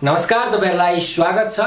नमस्कार, तपाईहरुलाई स्वागत छ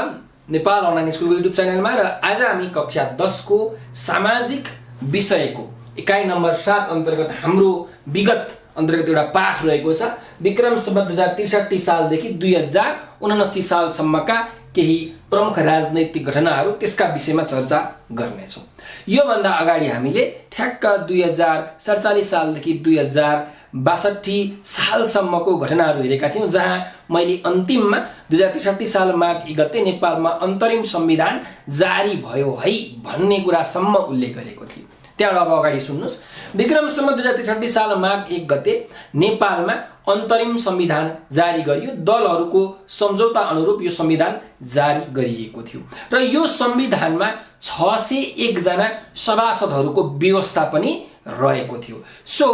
नेपाल अनलाइन स्कुलको युट्युब च्यानलमा। र आज हामी कक्षा 10 को सामाजिक विषयको इकाइ नम्बर 7 अन्तर्गत हाम्रो विगत अन्तर्गत एउटा पाठ रहेको छ। विक्रम सम्वत 2063 सालदेखि 2079 सालसम्मका केही प्रमुख राजनैतिक घटनाहरू, त्यसका विषयमा चर्चा गर्नेछौँ। यो भन्दा अगाडि हामीले ठ्याक्क 2047 सालदेखि 2062 सालसम्मको घटनाहरू हेरेका थियौं, जहाँ मैले अन्तिममा 2063 साल माघ 1 गते नेपालमा अन्तरिम संविधान जारी भयो है भन्ने कुरासम्म उल्लेख गरेको थिएँ। त्यहाँबाट अब अगाडि सुन्नुस्। विक्रम सम्वत 2063 साल माघ 1 गते नेपालमा अन्तरिम संविधान जारी गरियो। दलहरूको सम्झौता अनुरूप यो संविधान जारी गरिएको थियो र यो संविधानमा 601 जना सभासदहरूको व्यवस्था पनि रहेको थियो। सो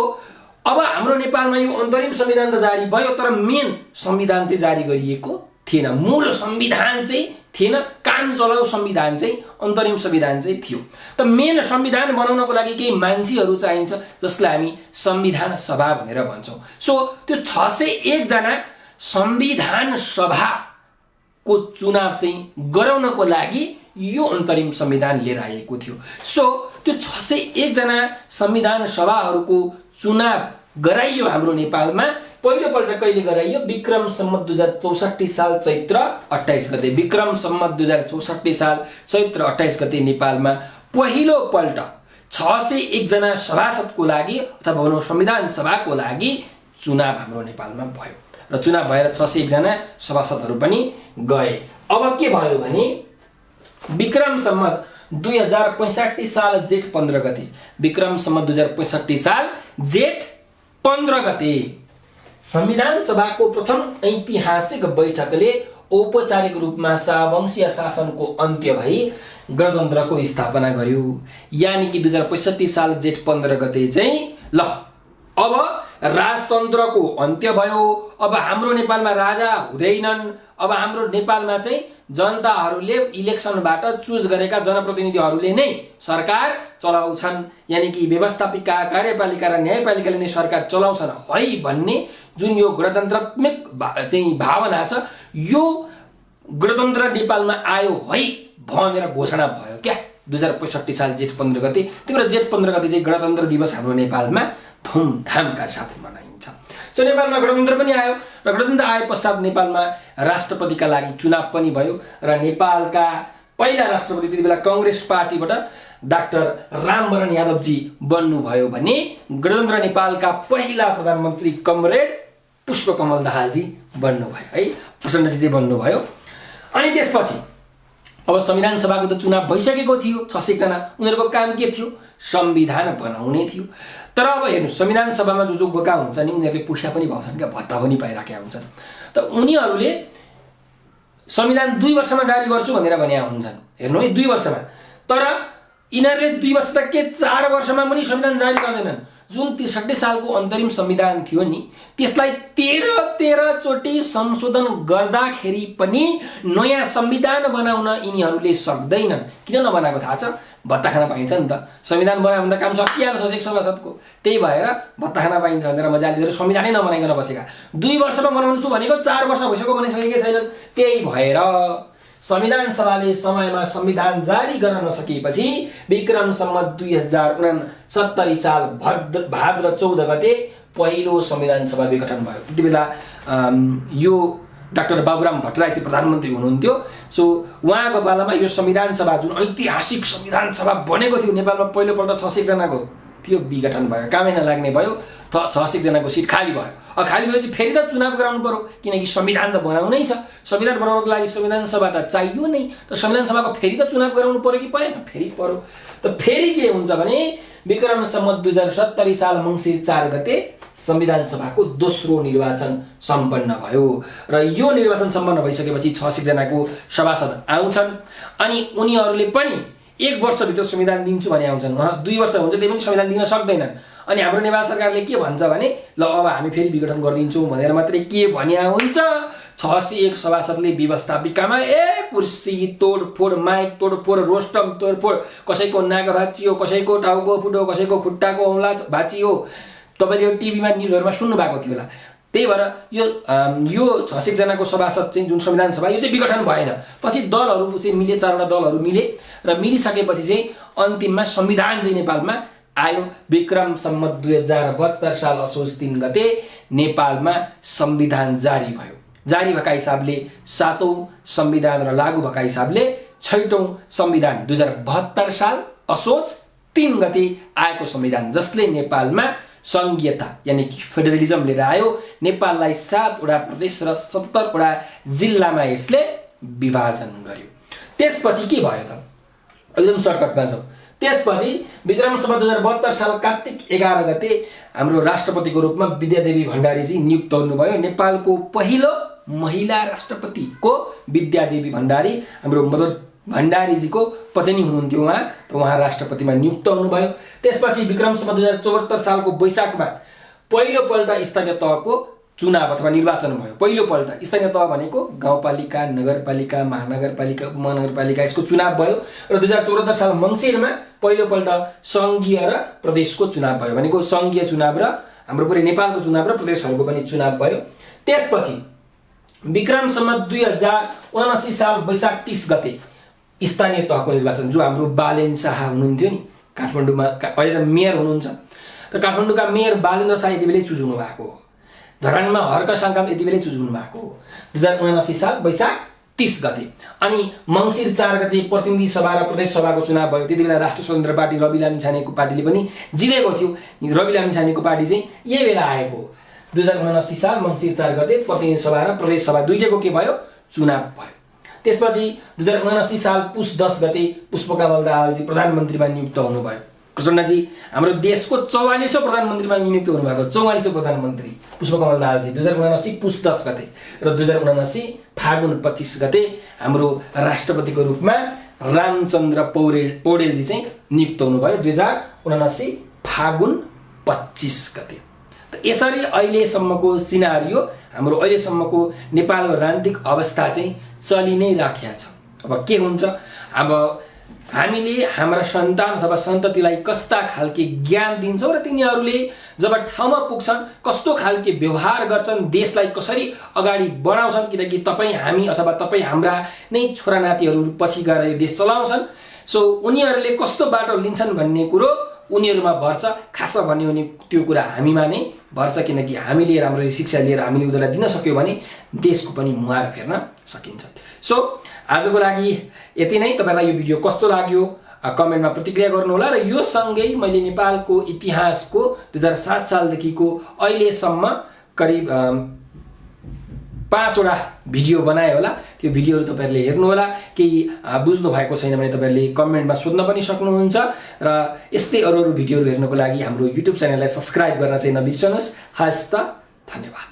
अब हाम्रो नेपालमा यो अन्तरिम संविधान त जारी भयो, तर मेन संविधान चाहिँ जारी गरिएको थिएन। मूल संविधान चाहिँ थिएन, काम चलाउ संविधान चाहिँ अन्तरिम संविधान चाहिँ थियो। त मेन संविधान बनाउनको लागि केही मान्छेहरू चाहिन्छ, जसलाई हामी संविधान सभा भनेर भन्छौँ। सो त्यो 601 जना संविधान सभाको चुनाव चाहिँ गराउनको लागि यो अन्तरिम संविधान लिएर आएको थियो। सो त्यो 601 जना संविधान सभाहरूको चुनाव गराइयो हाम्रो नेपालमा। पहिलो पल्ट कहिले गराइयो? विक्रम सम्वत 2064 साल चैत्र 28 गते। विक्रम सम्वत 2064 साल चैत्र 28 गते नेपालमा पहिलो पल्ट 601 जना सभासदको लागि अथवा भनौँ संविधान सभाको लागि चुनाव हाम्रो नेपालमा भयो र चुनाव भएर 601 जना सभासदहरू पनि गए। अब के भयो भने विक्रम सम्वत 2065 साल जेठ 15 गते, विक्रम सम्वत 2065 साल जेठ 15 गते संविधान सभाको प्रथम ऐतिहासिक बैठकले औपचारिक रूपमा शाहवंशीय शासनको अन्त्य भई गणतन्त्रको स्थापना गर्यो। यानी कि 2065 साल जेठ 15 गते चाहिँ ल अब राजतन्त्रको अन्त्य भयो। अब हाम्रो नेपालमा राजा हुँदैनन्। अब हाम्रो नेपालमा चाहिँ जनताहरूले इलेक्सनबाट चुज गरेका जनप्रतिनिधिहरूले नै सरकार चलाउँछन्, यानी कि व्यवस्थापिका, कार्यपालिका र न्यायपालिकाले नै सरकार चलाउँछन् है भन्ने जुन यो गणतन्त्रात्मक चाहिँ भावना छ, यो गणतन्त्र नेपालमा आयो है भनेर घोषणा भयो क्या 2065 साल जेठ 15 गते। त्यही भएर जेठ 15 गते चाहिँ गणतन्त्र दिवस हाम्रो नेपालमा धुमधामका साथ मनाइन्छ। सो नेपालमा गणतन्त्र पनि आयो र गणतन्त्र आए पश्चात नेपालमा राष्ट्रपतिका लागि चुनाव पनि भयो र नेपालका पहिला राष्ट्रपति त्यति बेला कांग्रेस पार्टीबाट डाक्टर रामवरण यादवजी बन्नुभयो भने गणतन्त्र नेपालका पहिला प्रधानमन्त्री कमरेड पुष्पकमल दाहालजी बन्नुभयो है, प्रचण्डजी चाहिँ बन्नुभयो। अनि त्यसपछि अब संविधान सभाको त चुनाव भइसकेको थियो। 601 जना उनीहरूको काम के थियो? संविधान बनाउने थियो। तर अब हेर्नु, संविधान सभामा जो गएका हुन्छ नि उनीहरूले पैसा पनि पाउँछन् क्या, भत्ता पनि पाइराखेका हुन्छन्। त उनीहरूले संविधान 2 वर्षमा जारी गर्छु भनेर भने हुन्छन्। हेर्नु है, 2 वर्षमा। तर यिनीहरूले 2 वर्ष त के 4 वर्षमा पनि संविधान जारी गर्दैनन्। जुन 63 सालको अन्तरिम संविधान थियो नि, त्यसलाई 13 चोटि संशोधन गर्दाखेरि पनि नयाँ संविधान बनाउन यिनीहरूले सक्दैनन्। किन नबनाएको थाहा छ? भत्ता खान पाइन्छ नि त। संविधान बनायो भने त काम सकिहाल्छ 601 सभासदको। त्यही भएर भत्ता खान पाइन्छ भनेर मजाले संविधानै नबनाइकन बसेका। 2 वर्षमा बनाउँछु भनेको 4 वर्ष भइसक्यो बनाइसकेकै छैनन्। त्यही भएर संविधान सभाले समयमा संविधान जारी गर्न नसकेपछि विक्रम सम्वत 2069 साल भाद्र 14 गते पहिलो संविधान सभा विघटन भयो। त्यति बेला यो डाक्टर बाबुराम भट्टराई चाहिँ प्रधानमन्त्री हुनुहुन्थ्यो। सो उहाँको पालामा यो संविधान सभा, जुन ऐतिहासिक संविधान सभा बनेको थियो नेपालमा पहिलोपल्ट 601 जनाको, त्यो विघटन भयो, कामै नलाग्ने भयो। 601 जनाको सिट खाली भयो। अब खाली भएपछि फेरि त चुनाव गराउनु पर्यो, किनकि संविधान त बनाउनै छ। संविधान बनाउनको लागि संविधान सभा त चाहियो नै। त संविधान सभाको फेरि त चुनाव गराउनु पर्यो कि परेन? फेरि पर्यो। त फेरि के हुन्छ भने विक्रम सम्वत 2070 साल मङ्सिर 4 गते संविधान सभाको दोस्रो निर्वाचन सम्पन्न भयो र यो निर्वाचन सम्पन्न भइसकेपछि 601 जनाको सभासद आउँछन् अनि उनीहरूले पनि 1 वर्षभित्र संविधान दिन्छु भने आउँछन्। 2 वर्ष हुन्छ त्यही पनि संविधान दिन सक्दैनन्। अनि हाम्रो नेपाल सरकारले के भन्छ भने ल अब हामी फेरि विघटन गरिदिन्छौँ भनेर मात्रै के भन्या हुन्छ। 601 सभासदले व्यवस्थापिकामा कुर्सी तोडफोड, माइक तोडफोड, रोस्टम तोडफोड, कसैको नाक भाँचियो, कसैको टाउको फुट्यो, कसैको खुट्टाको औँला भाँचियो। तपाईँले टिभीमा न्युजहरूमा सुन्नु भएको थियो होला। त्यही भएर यो 66 जनाको सभासद चाहिँ जुन संविधान सभा यो चाहिँ विघटन भएन। पछि दलहरू चाहिँ मिले, 4 वटा दलहरू मिले र मिलिसकेपछि चाहिँ अन्तिममा संविधान चाहिँ नेपालमा आयो। विक्रम सम्वत 2072 साल असोज 3 गते नेपालमा संविधान जारी भयो। जारी भएका हिसाबले 7औं संविधान र लागू भएका हिसाबले 6औं संविधान 2072 साल असोज 3 गते आएको संविधान, जसले नेपालमा संघीयता यानी कि फेडरलिजम लिएर आयो। नेपाललाई 7 वटा प्रदेश र 77 वटा जिल्लामा यसले विभाजन गर्यो। त्यसपछि के भयो त, एकदम सर्टकटमा छ। त्यसपछि विक्रम सम्वत 2072 साल कार्तिक 11 गते हाम्रो राष्ट्रपतिको रूपमा विद्यादेवी भण्डारीजी नियुक्त हुनुभयो। नेपालको पहिलो महिला राष्ट्रपतिको विद्यादेवी भण्डारी हाम्रो मदन भण्डारीजीको पत्नी हुनुहुन्थ्यो उहाँ, त उहाँ राष्ट्रपतिमा नियुक्त हुनुभयो। त्यसपछि विक्रम सम्वत 2074 सालको वैशाखमा पहिलोपल्ट स्थानीय तहको चुनाव अथवा निर्वाचन भयो। पहिलोपल्ट स्थानीय तह भनेको गाउँपालिका, नगरपालिका, महानगरपालिका, उपमहानगरपालिका, यसको चुनाव भयो। र 2074 साल मङ्सिरमा पहिलोपल्ट सङ्घीय र प्रदेशको चुनाव भयो, भनेको सङ्घीय चुनाव र हाम्रो पुरै नेपालको चुनाव र प्रदेशहरूको पनि चुनाव भयो। त्यसपछि विक्रम सम्वत 2079 साल वैशाख 30 गते स्थानीय तहको निर्वाचन, जो हाम्रो बालेन शाह हुनुहुन्थ्यो नि काठमाडौँमा, अहिले त मेयर हुनुहुन्छ, त काठमाडौँका मेयर बालेन्द्र शाह यति बेलै चुज हुनु भएको हो। धरानमा हर्क साङकाम यति बेलै चुज हुनु भएको हो 2079 साल वैशाख 30 गते। अनि मङ्सिर 4 गते प्रतिनिधि सभा र प्रदेश सभाको चुनाव भयो। त्यति बेला राष्ट्रिय स्वतन्त्र पार्टी रवि लामिछानेको पार्टीले पनि जितेको थियो। रवि लामिछानेको पार्टी चाहिँ यही बेला आएको हो। 2079 साल मङ्सिर 4 गते प्रतिनिधि सभा र प्रदेश सभा दुईटैको के भयो, चुनाव भयो। त्यसपछि 2079 साल पुस 10 गते पुष्पकमल दाहालजी प्रधानमन्त्रीमा नियुक्त हुनुभयो। प्रचण्डजी हाम्रो देशको 44औं प्रधानमन्त्रीमा नियुक्त हुनुभएको, 44औं प्रधानमन्त्री पुष्पकमल दाहालजी 2079 पुस 10 गते र 2079 फागुन 25 गते हाम्रो राष्ट्रपतिको रूपमा रामचन्द्र पौडेलजी चाहिँ नियुक्त हुनुभयो 2079 फागुन 25 गते। त यसरी अहिलेसम्मको सिनारियो, हाम्रो अहिलेसम्मको नेपालको राजनीतिक अवस्था चाहिँ चलि नै राखेको छ। अब के हुन्छ, अब हामीले हाम्रा सन्तान अथवा सन्ततिलाई कस्ता खालके ज्ञान दिन्छौँ र तिनीहरूले जब ठाउँमा पुग्छन् कस्तो खालके व्यवहार गर्छन्, देशलाई कसरी अगाडि बढाउँछन्, किनकि तपाईँ हामी अथवा तपाईँ हाम्रा नै छोरानातीहरू पछि गएर यो देश चलाउँछन्। सो उनीहरूले कस्तो बाटो लिन्छन् भन्ने कुरो उनीहरूमा भर्छ। खासमा भन्यो भने त्यो कुरा हामीमा नै भर्छ, किनकि हामीले राम्ररी शिक्षा लिएर हामीले उनीहरूलाई दिन सक्यौँ भने देशको पनि मुहार फेर्न सकिन्छ। सो आजको लागि यति नै। तपाईँलाई यो भिडियो कस्तो लाग्यो कमेन्टमा प्रतिक्रिया गर्नुहोला। र यो सँगै मैले नेपालको इतिहासको 2007 सालदेखिको अहिलेसम्म करिब 5 वटा भिडियो बनाए होला। त्यो भिडियोहरू तपाईँहरूले हेर्नुहोला। केही बुझ्नु भएको छैन भने तपाईँहरूले कमेन्टमा सोध्न पनि सक्नुहुन्छ। र यस्तै अरू भिडियोहरू हेर्नको लागि हाम्रो युट्युब च्यानललाई सब्सक्राइब गर्न चाहिँ नबिर्सनुहोस्। हस्त, धन्यवाद।